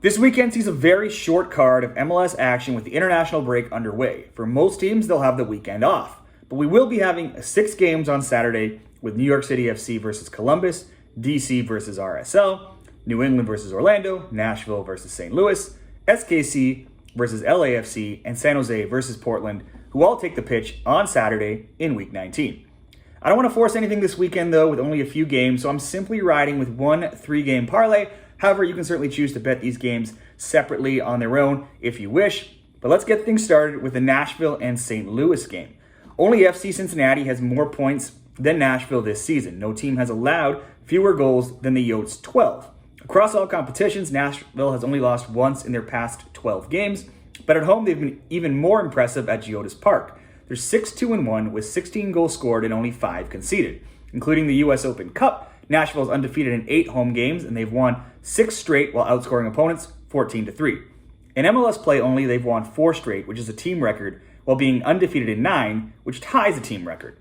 This weekend sees a very short card of MLS action with the international break underway. For most teams, they'll have the weekend off. But we will be having 6 games on Saturday with New York City FC versus Columbus, DC versus RSL, New England versus Orlando, Nashville versus St. Louis, SKC versus LAFC, and San Jose versus Portland, who all take the pitch on Saturday in Week 19. I don't want to force anything this weekend, though, with only a few games, so I'm simply riding with one 3-game parlay. However, you can certainly choose to bet these games separately on their own if you wish. But let's get things started with the Nashville and St. Louis game. Only FC Cincinnati has more points than Nashville this season. No team has allowed fewer goals than the Yotes 12. Across all competitions, Nashville has only lost once in their past 12 games, but at home they've been even more impressive at Geodis Park. They're 6-2-1 with 16 goals scored and only 5 conceded. Including the US Open Cup, Nashville is undefeated in 8 home games, and they've won 6 straight while outscoring opponents 14-3. In MLS play only, they've won 4 straight, which is a team record, while being undefeated in 9, which ties a team record.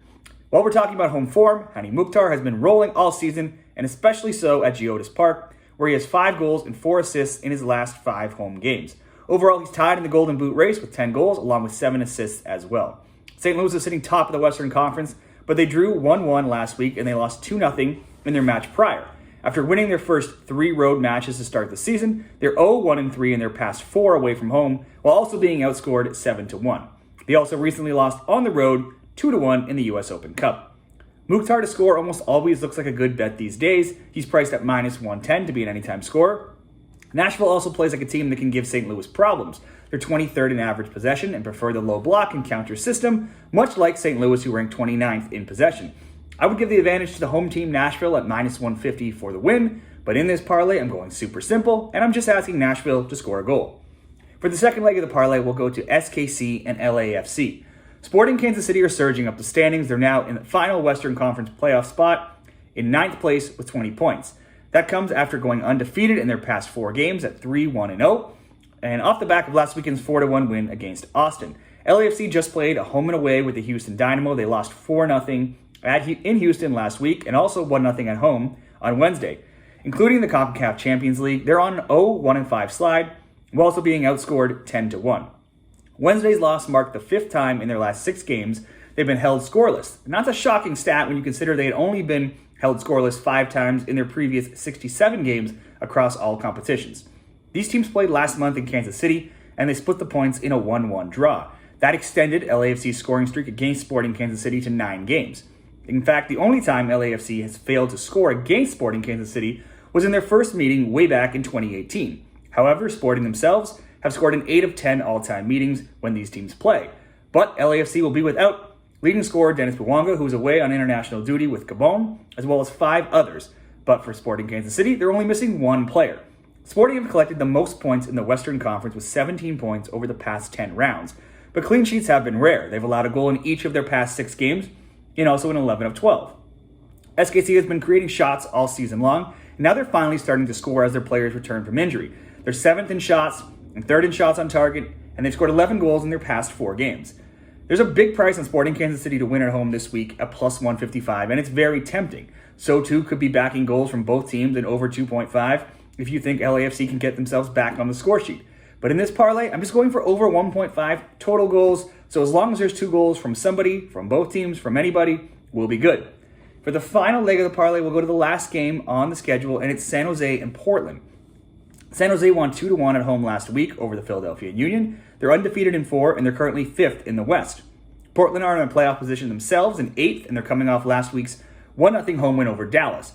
While we're talking about home form, Hani Mukhtar has been rolling all season, and especially so at Geodis Park, where he has 5 goals and 4 assists in his last 5 home games. Overall, he's tied in the Golden Boot race with 10 goals, along with 7 assists as well. St. Louis is sitting top of the Western Conference, but they drew 1-1 last week, and they lost 2-0 in their match prior. After winning their first 3 road matches to start the season, they're 0-1-3 in their past 4 away from home, while also being outscored 7-1. They also recently lost on the road 2-1 in the US Open Cup. Mukhtar to score almost always looks like a good bet these days. He's priced at -110 to be an anytime scorer. Nashville also plays like a team that can give St. Louis problems. They're 23rd in average possession and prefer the low block and counter system, much like St. Louis, who rank 29th in possession. I would give the advantage to the home team Nashville at -150 for the win, but in this parlay, I'm going super simple, and I'm just asking Nashville to score a goal. For the second leg of the parlay, we'll go to SKC and LAFC. Sporting Kansas City are surging up the standings. They're now in the final Western Conference playoff spot in 9th place with 20 points. That comes after going undefeated in their past 4 games at 3-1-0, and off the back of last weekend's 4-1 win against Austin. LAFC just played a home and away with the Houston Dynamo. They lost 4-0 in Houston last week, and also 1-0 at home on Wednesday. Including the CONCACAF Champions League, they're on an 0-1-5 slide, while also being outscored 10-1. Wednesday's loss marked the 5th time in their last 6 games they've been held scoreless. And that's a shocking stat when you consider they had only been held scoreless 5 times in their previous 67 games across all competitions. These teams played last month in Kansas City, and they split the points in a 1-1 draw. That extended LAFC's scoring streak against Sporting Kansas City to 9 games. In fact, the only time LAFC has failed to score against Sporting Kansas City was in their first meeting way back in 2018. However, Sporting themselves have scored in 8 of 10 all-time meetings when these teams play. But LAFC will be without leading scorer Dennis Bouanga, who's away on international duty with Gabon, as well as 5 others. But for Sporting Kansas City, they're only missing 1 player. Sporting have collected the most points in the Western Conference with 17 points over the past 10 rounds. But clean sheets have been rare. They've allowed a goal in each of their past 6 games, and also in 11 of 12. SKC has been creating shots all season long, and now they're finally starting to score as their players return from injury. They're 7th in shots and 3rd in shots on target, and they've scored 11 goals in their past 4 games. There's a big price on Sporting Kansas City to win at home this week at +155, and it's very tempting. So too could be backing goals from both teams in over 2.5 if you think LAFC can get themselves back on the score sheet. But in this parlay, I'm just going for over 1.5 total goals. So as long as there's 2 goals from somebody, from both teams, from anybody, we'll be good. For the final leg of the parlay, we'll go to the last game on the schedule, and it's San Jose and Portland. San Jose won 2-1 at home last week over the Philadelphia Union. They're undefeated in 4, and they're currently 5th in the West. Portland are in a playoff position themselves in 8th, and they're coming off last week's 1-0 home win over Dallas.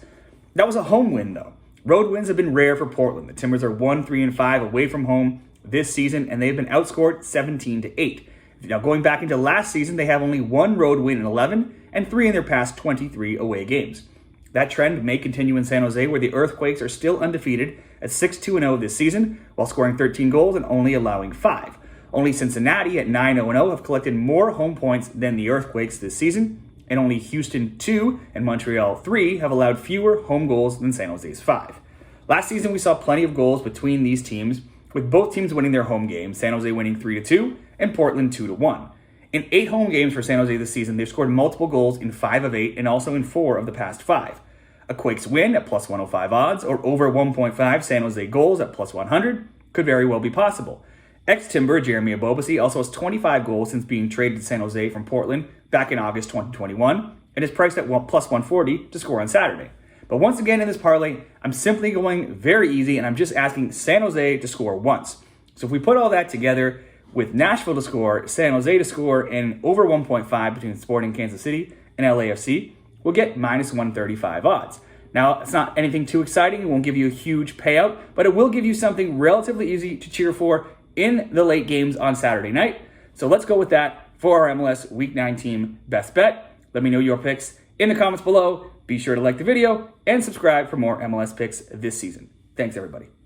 That was a home win, though. Road wins have been rare for Portland. The Timbers are 1-3-5 away from home this season, and they've been outscored 17-8. Now, going back into last season, they have only 1 road win in 11 and 3 in their past 23 away games. That trend may continue in San Jose, where the Earthquakes are still undefeated at 6-2-0 this season, while scoring 13 goals and only allowing 5. Only Cincinnati at 9-0-0 have collected more home points than the Earthquakes this season, and only Houston 2 and Montreal 3 have allowed fewer home goals than San Jose's 5. Last season, we saw plenty of goals between these teams, with both teams winning their home games, San Jose winning 3-2 and Portland 2-1. In 8 home games for San Jose this season, they've scored multiple goals in 5 of 8 and also in 4 of the past 5. A Quakes win at +105 odds, or over 1.5 San Jose goals at +100, could very well be possible. Ex-Timber Jeremy Ebobisse also has 25 goals since being traded to San Jose from Portland back in August 2021 and is priced at plus 140 to score on Saturday. But once again in this parlay, I'm simply going very easy and I'm just asking San Jose to score once. So if we put all that together with Nashville to score, San Jose to score, and over 1.5 between Sporting Kansas City and LAFC, we'll get minus 135 odds. Now, it's not anything too exciting. It won't give you a huge payout, but it will give you something relatively easy to cheer for in the late games on Saturday night. So let's go with that for our MLS Week 9 team best bet. Let me know your picks in the comments below. Be sure to like the video and subscribe for more MLS picks this season. Thanks, everybody.